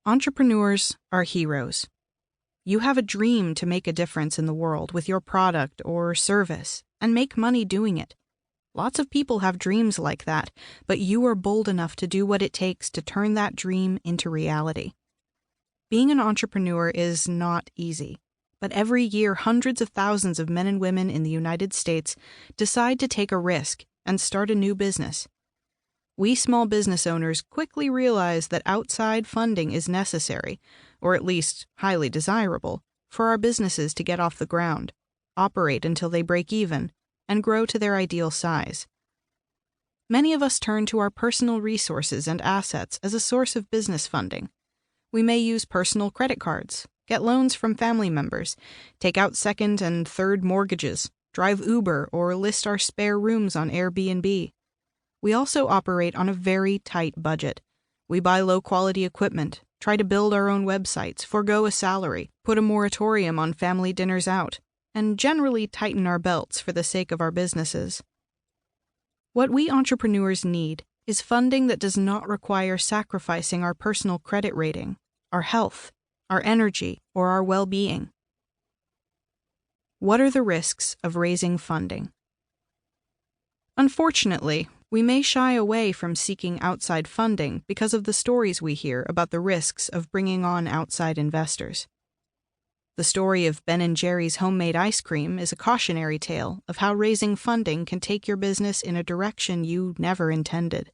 Entrepreneurs are heroes. You have a dream to make a difference in the world with your product or service and make money doing it. Lots of people have dreams like that, but you are bold enough to do what it takes to turn that dream into reality. Being an entrepreneur is not easy, but every year hundreds of thousands of men and women in the United States decide to take a risk and start a new business. We small business owners quickly realize that outside funding is necessary, or at least highly desirable, for our businesses to get off the ground, operate until they break even, and grow to their ideal size. Many of us turn to our personal resources and assets as a source of business funding. We may use personal credit cards, get loans from family members, take out second and third mortgages, drive Uber, or list our spare rooms on Airbnb. We also operate on a very tight budget. We buy low-quality equipment, try to build our own websites, forego a salary, put a moratorium on family dinners out, and generally tighten our belts for the sake of our businesses. What we entrepreneurs need is funding that does not require sacrificing our personal credit rating, our health, our energy, or our well-being. What are the risks of raising funding? Unfortunately, we may shy away from seeking outside funding because of the stories we hear about the risks of bringing on outside investors. The story of Ben & Jerry's homemade ice cream is a cautionary tale of how raising funding can take your business in a direction you never intended.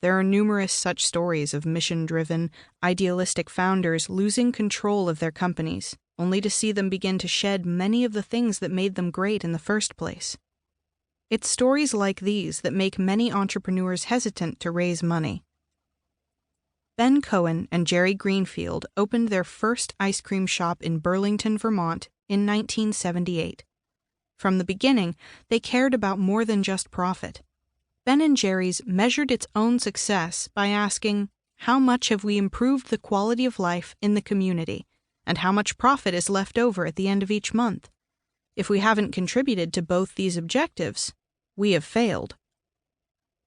There are numerous such stories of mission-driven, idealistic founders losing control of their companies, only to see them begin to shed many of the things that made them great in the first place. It's stories like these that make many entrepreneurs hesitant to raise money. Ben Cohen and Jerry Greenfield opened their first ice cream shop in Burlington, Vermont, in 1978. From the beginning, they cared about more than just profit. Ben & Jerry's measured its own success by asking, how much have we improved the quality of life in the community, and how much profit is left over at the end of each month? If we haven't contributed to both these objectives, we have failed.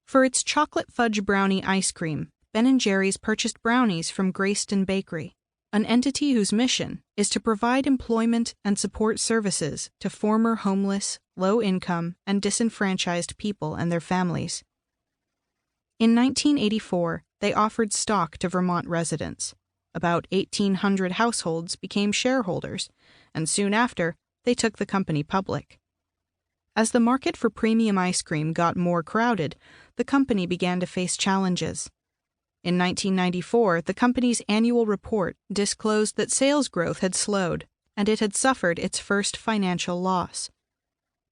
For its chocolate fudge brownie ice cream, Ben & Jerry's purchased brownies from Grayston Bakery, an entity whose mission is to provide employment and support services to former homeless, low-income, and disenfranchised people and their families. In 1984, they offered stock to Vermont residents. About 1,800 households became shareholders, and soon after, they took the company public. As the market for premium ice cream got more crowded, the company began to face challenges. In 1994, the company's annual report disclosed that sales growth had slowed, and it had suffered its first financial loss.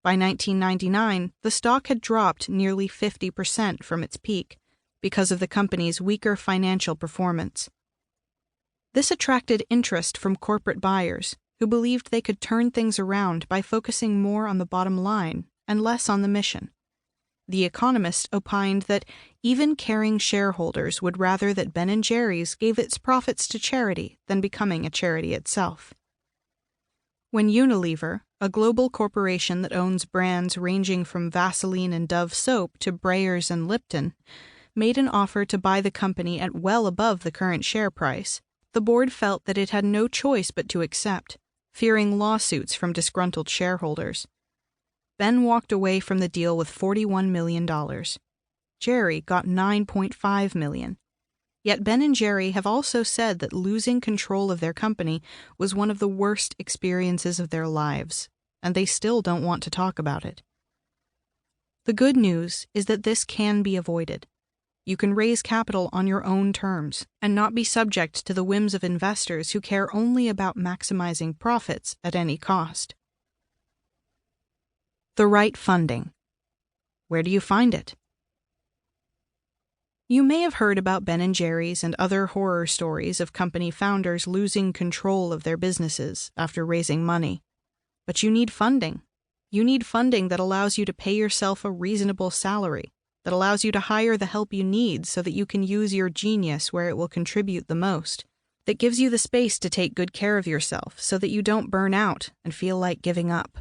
By 1999, the stock had dropped nearly 50% from its peak because of the company's weaker financial performance. This attracted interest from corporate buyers, who believed they could turn things around by focusing more on the bottom line and less on the mission. The Economist opined that even caring shareholders would rather that Ben & Jerry's gave its profits to charity than becoming a charity itself. When Unilever, a global corporation that owns brands ranging from Vaseline and Dove soap to Breyers and Lipton, made an offer to buy the company at well above the current share price, the board felt that it had no choice but to accept, fearing lawsuits from disgruntled shareholders. Ben walked away from the deal with $41 million. Jerry got $9.5 million. Yet Ben & Jerry have also said that losing control of their company was one of the worst experiences of their lives, and they still don't want to talk about it. The good news is that this can be avoided. You can raise capital on your own terms and not be subject to the whims of investors who care only about maximizing profits at any cost. The right funding. Where do you find it? You may have heard about Ben & Jerry's and other horror stories of company founders losing control of their businesses after raising money. But you need funding. You need funding that allows you to pay yourself a reasonable salary, that allows you to hire the help you need so that you can use your genius where it will contribute the most, that gives you the space to take good care of yourself so that you don't burn out and feel like giving up.